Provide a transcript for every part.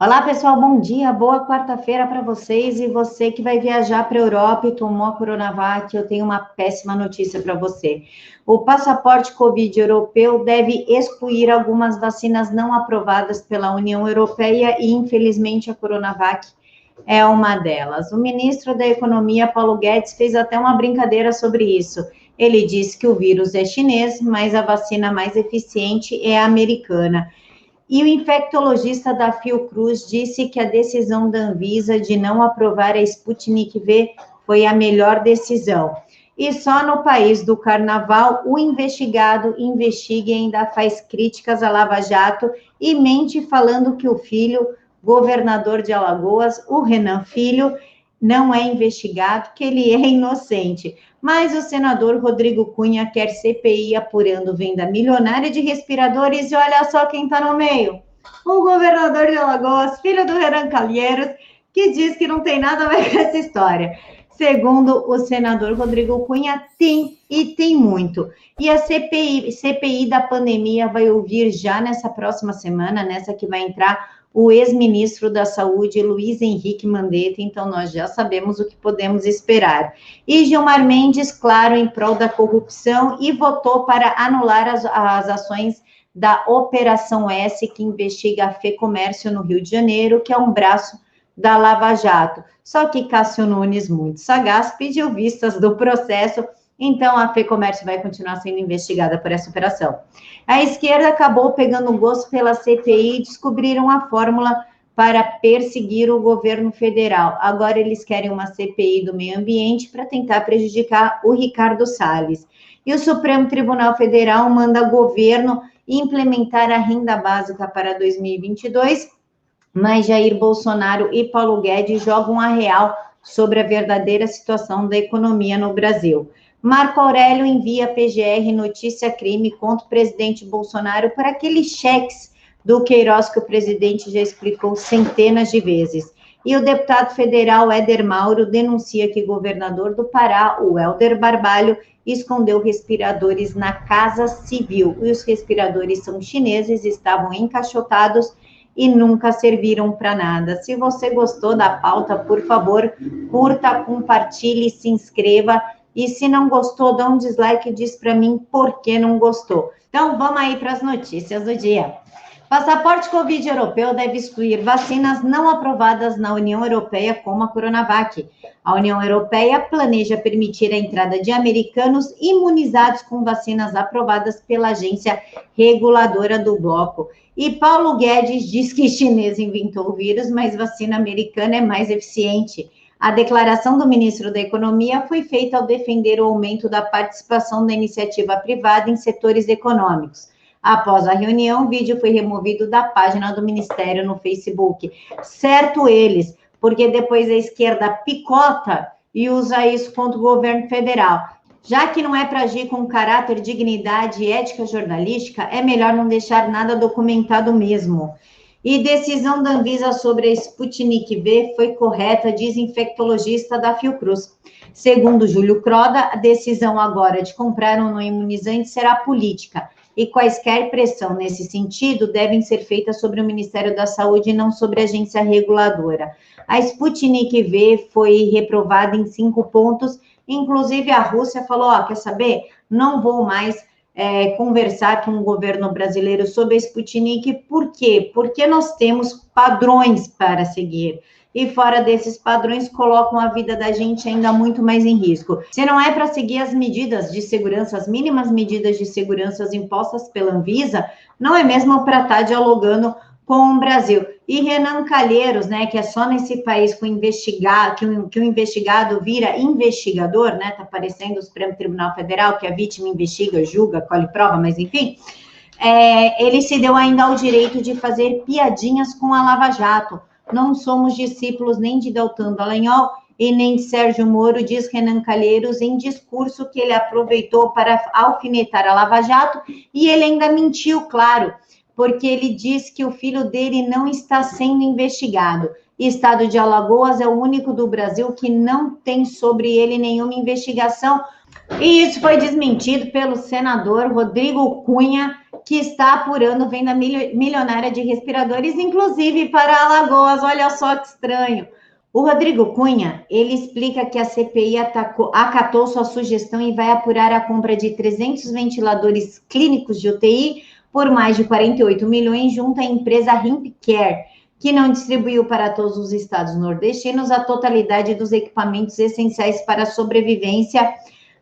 Olá, pessoal, bom dia, boa quarta-feira para vocês. E você que vai viajar para a Europa e tomou a Coronavac, eu tenho uma péssima notícia para você. O passaporte Covid europeu deve excluir algumas vacinas não aprovadas pela União Europeia e, infelizmente, a Coronavac é uma delas. O ministro da Economia, Paulo Guedes, fez até uma brincadeira sobre isso. Ele disse que o vírus é chinês, mas a vacina mais eficiente é a americana. E o infectologista da Fiocruz disse que a decisão da Anvisa de não aprovar a Sputnik V foi a melhor decisão. E só no país do carnaval, o investigado investiga e ainda faz críticas à Lava Jato e mente falando que o filho, governador de Alagoas, o Renan Filho, não é investigado, que ele é inocente. Mas o senador Rodrigo Cunha quer CPI apurando venda milionária de respiradores e olha só quem está no meio. O governador de Alagoas, filho do Renan Calheiros, que diz que não tem nada a ver com essa história. Segundo o senador Rodrigo Cunha, tem e tem muito. E a CPI da pandemia vai ouvir já nessa próxima semana, nessa que vai entrar o ex-ministro da Saúde, Luiz Henrique Mandetta, então nós já sabemos o que podemos esperar. E Gilmar Mendes, claro, em prol da corrupção, e votou para anular as ações da Operação S, que investiga a FEComércio no Rio de Janeiro, que é um braço da Lava Jato. Só que Cássio Nunes, muito sagaz, pediu vistas do processo, então a FEComércio vai continuar sendo investigada por essa operação. A esquerda acabou pegando gosto pela CPI e descobriram a fórmula para perseguir o governo federal. Agora eles querem uma CPI do meio ambiente para tentar prejudicar o Ricardo Salles. E o Supremo Tribunal Federal manda o governo implementar a renda básica para 2022, mas Jair Bolsonaro e Paulo Guedes jogam a real sobre a verdadeira situação da economia no Brasil. Marco Aurélio envia PGR notícia crime contra o presidente Bolsonaro por aqueles cheques do Queiroz que o presidente já explicou centenas de vezes. E o deputado federal Éder Mauro denuncia que o governador do Pará, o Helder Barbalho, escondeu respiradores na Casa Civil. E os respiradores são chineses, estavam encaixotados e nunca serviram para nada. Se você gostou da pauta, por favor, curta, compartilhe, se inscreva. E se não gostou, dá um dislike e diz para mim por que não gostou. Então, vamos aí para as notícias do dia. Passaporte Covid europeu deve excluir vacinas não aprovadas na União Europeia, como a Coronavac. A União Europeia planeja permitir a entrada de americanos imunizados com vacinas aprovadas pela agência reguladora do bloco. E Paulo Guedes diz que chinês inventou o vírus, mas vacina americana é mais eficiente. A declaração do ministro da Economia foi feita ao defender o aumento da participação da iniciativa privada em setores econômicos. Após a reunião, o vídeo foi removido da página do Ministério no Facebook. Certo eles, porque depois a esquerda picota e usa isso contra o governo federal. Já que não é para agir com caráter, dignidade e ética jornalística, é melhor não deixar nada documentado mesmo. E decisão da Anvisa sobre a Sputnik V foi correta, diz infectologista da Fiocruz. Segundo Júlio Croda, a decisão agora de comprar um imunizante será política e quaisquer pressão nesse sentido devem ser feitas sobre o Ministério da Saúde e não sobre a agência reguladora. A Sputnik V foi reprovada em 5 pontos, inclusive a Rússia falou, quer saber? Não vou mais conversar com o governo brasileiro sobre a Sputnik. Por quê? Porque nós temos padrões para seguir. E fora desses padrões, colocam a vida da gente ainda muito mais em risco. Se não é para seguir as medidas de segurança, as mínimas medidas de segurança impostas pela Anvisa, não é mesmo para estar dialogando com o Brasil. E Renan Calheiros, né, que é só nesse país que o investigado vira investigador, né, tá parecendo o Supremo Tribunal Federal, que a vítima investiga, julga, colhe prova, mas enfim, ele se deu ainda ao direito de fazer piadinhas com a Lava Jato. Não somos discípulos nem de Deltan Dallagnol e nem de Sérgio Moro, diz Renan Calheiros em discurso que ele aproveitou para alfinetar a Lava Jato, e ele ainda mentiu, claro, porque ele diz que o filho dele não está sendo investigado. O estado de Alagoas é o único do Brasil que não tem sobre ele nenhuma investigação. E isso foi desmentido pelo senador Rodrigo Cunha, que está apurando venda milionária de respiradores, inclusive para Alagoas. Olha só que estranho. O Rodrigo Cunha, ele explica que a CPI acatou sua sugestão e vai apurar a compra de 300 ventiladores clínicos de UTI por mais de 48 milhões junto à empresa Rimpcare, que não distribuiu para todos os estados nordestinos a totalidade dos equipamentos essenciais para a sobrevivência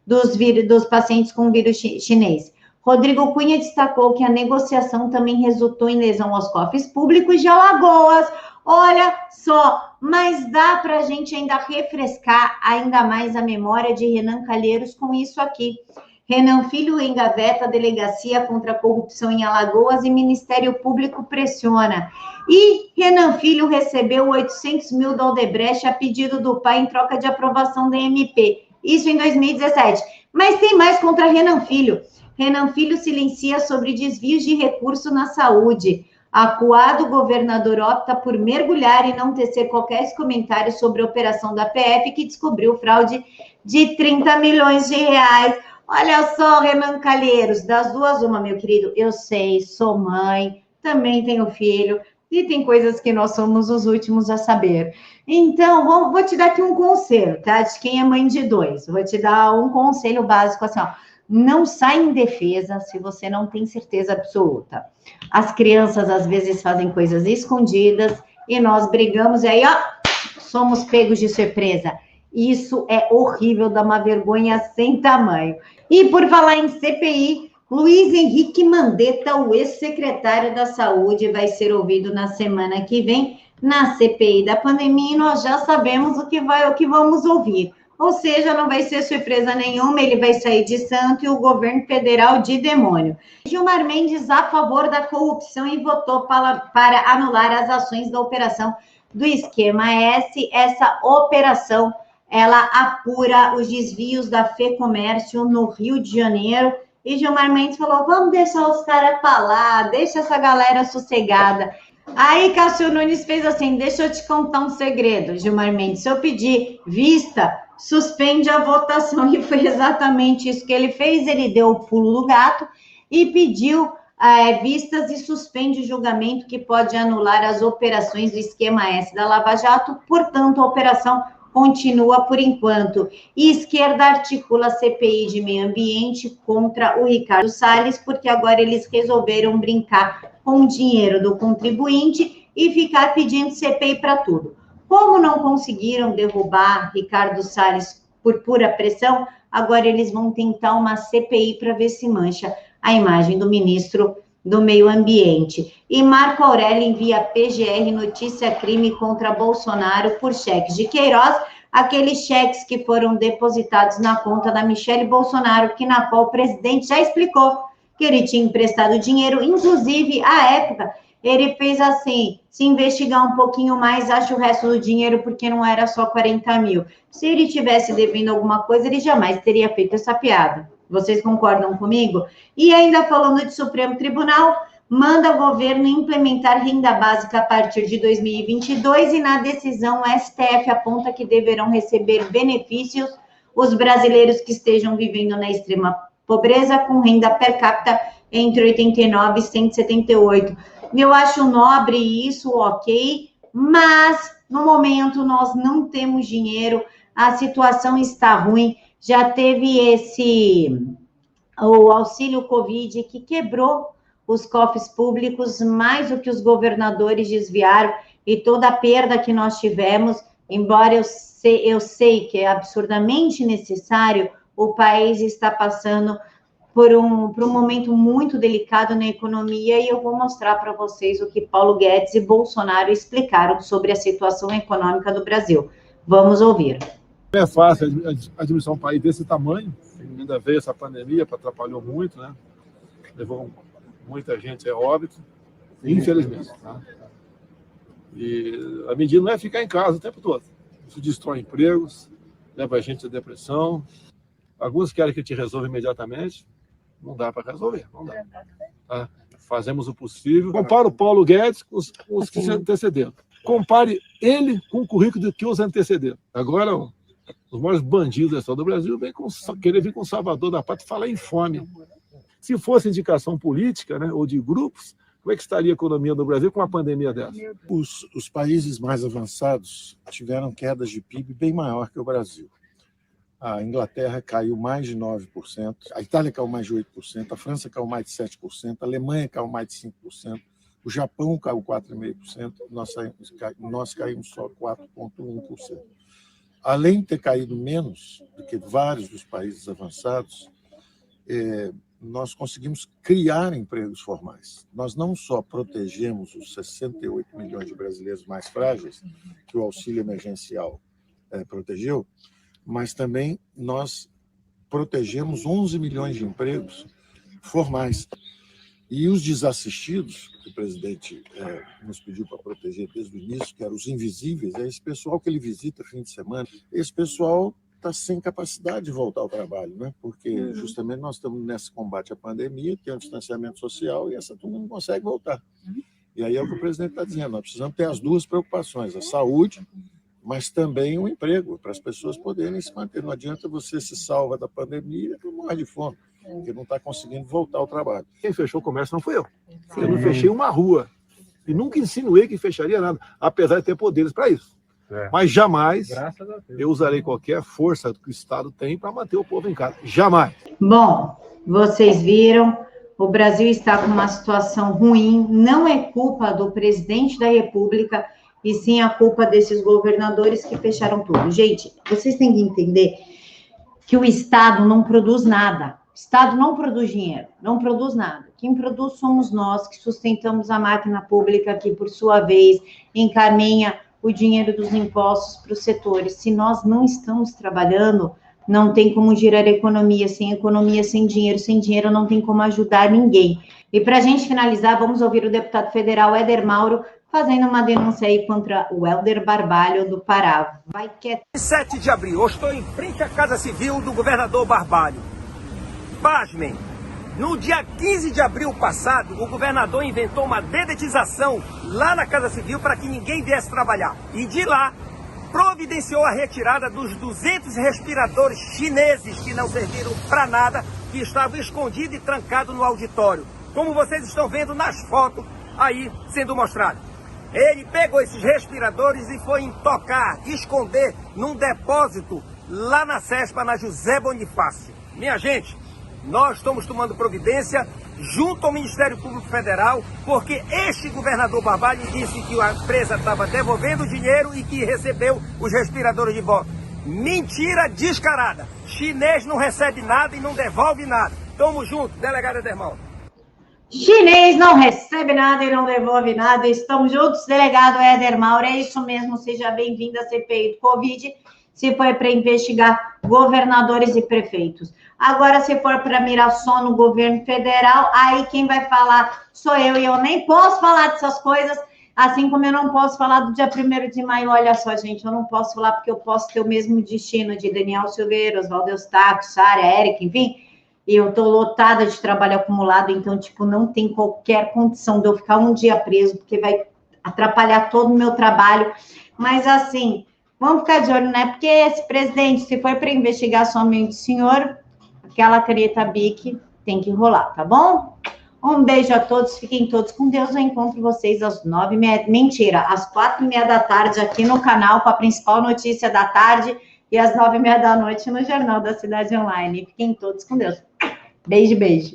dos pacientes com vírus chinês. Rodrigo Cunha destacou que a negociação também resultou em lesão aos cofres públicos de Alagoas. Olha só, mas dá para a gente ainda refrescar ainda mais a memória de Renan Calheiros com isso aqui. Renan Filho engaveta a delegacia contra a corrupção em Alagoas e Ministério Público pressiona. E Renan Filho recebeu 800 mil da Odebrecht a pedido do pai em troca de aprovação da MP. Isso em 2017. Mas tem mais contra Renan Filho. Renan Filho silencia sobre desvios de recurso na saúde. Acuado, o governador opta por mergulhar e não tecer qualquer comentário sobre a operação da PF, que descobriu fraude de 30 milhões de reais. Olha só, Renan Calheiros, das duas uma, meu querido. Eu sei, sou mãe, também tenho filho, e tem coisas que nós somos os últimos a saber. Então, vou te dar aqui um conselho, tá? De quem é mãe de dois. Vou te dar um conselho básico assim, ó. Não sai em defesa se você não tem certeza absoluta. As crianças, às vezes, fazem coisas escondidas e nós brigamos e aí, ó, somos pegos de surpresa. Isso é horrível, dá uma vergonha sem tamanho. E por falar em CPI, Luiz Henrique Mandetta, o ex-secretário da Saúde, vai ser ouvido na semana que vem na CPI da pandemia e nós já sabemos o que vamos ouvir. Ou seja, não vai ser surpresa nenhuma, ele vai sair de santo e o governo federal de demônio. Gilmar Mendes a favor da corrupção e votou para anular as ações da operação do Esquema S. Essa operação, ela apura os desvios da FEComércio no Rio de Janeiro. E Gilmar Mendes falou, vamos deixar os caras falar, deixa essa galera sossegada. Aí Cássio Nunes fez assim, deixa eu te contar um segredo, Gilmar Mendes, se eu pedir vista, suspende a votação, e foi exatamente isso que ele fez, ele deu o pulo do gato e pediu vistas e suspende o julgamento que pode anular as operações do Esquema S da Lava Jato, portanto a operação continua por enquanto. E esquerda articula a CPI de meio ambiente contra o Ricardo Salles, porque agora eles resolveram brincar com o dinheiro do contribuinte e ficar pedindo CPI para tudo. Como não conseguiram derrubar Ricardo Salles por pura pressão, agora eles vão tentar uma CPI para ver se mancha a imagem do ministro do Meio Ambiente. E Marco Aurélio envia PGR notícia crime contra Bolsonaro por cheques de Queiroz, aqueles cheques que foram depositados na conta da Michele Bolsonaro, que na qual o presidente já explicou que ele tinha emprestado dinheiro, inclusive, à época, ele fez assim, se investigar um pouquinho mais, acha o resto do dinheiro, porque não era só 40 mil. Se ele tivesse devendo alguma coisa, ele jamais teria feito essa piada. Vocês concordam comigo? E ainda falando de Supremo Tribunal, manda o governo implementar renda básica a partir de 2022 e na decisão o STF aponta que deverão receber benefícios os brasileiros que estejam vivendo na extrema pobreza com renda per capita entre 89 e 178. Eu acho nobre isso, ok, mas no momento nós não temos dinheiro, a situação está ruim, já teve o auxílio Covid que quebrou os cofres públicos mais do que os governadores desviaram e toda a perda que nós tivemos, embora eu sei que é absurdamente necessário, o país está passando por um momento muito delicado na economia e eu vou mostrar para vocês o que Paulo Guedes e Bolsonaro explicaram sobre a situação econômica do Brasil. Vamos ouvir. Não é fácil administrar um país desse tamanho, ainda veio essa pandemia, atrapalhou muito, né? Levou muita gente a óbito, infelizmente. Tá? E a medida não é ficar em casa o tempo todo. Isso destrói empregos, leva a gente à depressão. Alguns querem que te resolva imediatamente. Não dá para resolver, não dá. Tá? Fazemos o possível. Compara o Paulo Guedes com os que se antecederam. Compare ele com o currículo que os antecederam. Agora, os maiores bandidos da história do Brasil vêm querer vir com o Salvador da Pátria falar em fome. Se fosse indicação política, né, ou de grupos, como é que estaria a economia do Brasil com uma pandemia dessa? Os países mais avançados tiveram quedas de PIB bem maior que o Brasil. A Inglaterra caiu mais de 9%, a Itália caiu mais de 8%, a França caiu mais de 7%, a Alemanha caiu mais de 5%, o Japão caiu 4,5%, nós caímos só 4,1%. Além de ter caído menos do que vários dos países avançados, nós conseguimos criar empregos formais. Nós não só protegemos os 68 milhões de brasileiros mais frágeis, que o auxílio emergencial protegeu, mas também nós protegemos 11 milhões de empregos formais. E os desassistidos, que o presidente nos pediu para proteger desde o início, que eram os invisíveis, é esse pessoal que ele visita fim de semana, esse pessoal está sem capacidade de voltar ao trabalho, né? Porque justamente nós estamos nesse combate à pandemia, tem um distanciamento social e essa turma não consegue voltar. E aí é o que o presidente está dizendo, nós precisamos ter as duas preocupações, a saúde, mas também o emprego, para as pessoas poderem se manter. Não adianta você se salva da pandemia e morre de fome, porque não está conseguindo voltar ao trabalho. Quem fechou o comércio não fui eu. Eu não fechei uma rua. E nunca insinuei que fecharia nada, apesar de ter poderes para isso. Mas jamais eu usarei qualquer força que o Estado tem para manter o povo em casa. Jamais. Bom, vocês viram, o Brasil está com uma situação ruim, não é culpa do presidente da República, e sim a culpa desses governadores que fecharam tudo. Gente, vocês têm que entender que o Estado não produz nada. O Estado não produz dinheiro, não produz nada. Quem produz somos nós, que sustentamos a máquina pública, que, por sua vez, encaminha o dinheiro dos impostos para os setores. Se nós não estamos trabalhando, não tem como girar a economia, sem dinheiro não tem como ajudar ninguém. E para a gente finalizar, vamos ouvir o deputado federal Éder Mauro fazendo uma denúncia aí contra o Helder Barbalho do Pará. Vai quieto. 7 de abril, eu estou em frente à Casa Civil do governador Barbalho. Pasmem, no dia 15 de abril passado, o governador inventou uma dedetização lá na Casa Civil para que ninguém viesse trabalhar. E de lá, providenciou a retirada dos 200 respiradores chineses que não serviram para nada, que estavam escondidos e trancados no auditório. Como vocês estão vendo nas fotos aí sendo mostradas. Ele pegou esses respiradores e foi esconder num depósito lá na CESPA, na José Bonifácio. Minha gente, nós estamos tomando providência junto ao Ministério Público Federal, porque este governador Barbalho disse que a empresa estava devolvendo o dinheiro e que recebeu os respiradores de volta. Mentira descarada. Chinês não recebe nada e não devolve nada. Tamo junto, delegado Éder Mauro. Chinês não recebe nada e não devolve nada. Estamos juntos, delegado Éder Mauro. É isso mesmo, seja bem-vindo à CPI do Covid. Se foi para investigar governadores e prefeitos. Agora, se for para mirar só no governo federal, aí quem vai falar sou eu, e eu nem posso falar dessas coisas, assim como eu não posso falar do dia 1º de maio. Olha só, gente, eu não posso falar porque eu posso ter o mesmo destino de Daniel Silveira, Oswaldo Eustáquio, Sara, Érica, enfim, e eu estou lotada de trabalho acumulado, então, tipo, não tem qualquer condição de eu ficar um dia preso, porque vai atrapalhar todo o meu trabalho, mas assim, vamos ficar de olho, né? Porque esse presidente, se for para investigar somente o senhor, aquela caneta BIC tem que rolar, tá bom? Um beijo a todos, fiquem todos com Deus. Eu encontro vocês às 9h30, mentira, às 4h30 da tarde aqui no canal com a principal notícia da tarde e às 9h30 da noite no Jornal da Cidade Online. Fiquem todos com Deus. Beijo, beijo.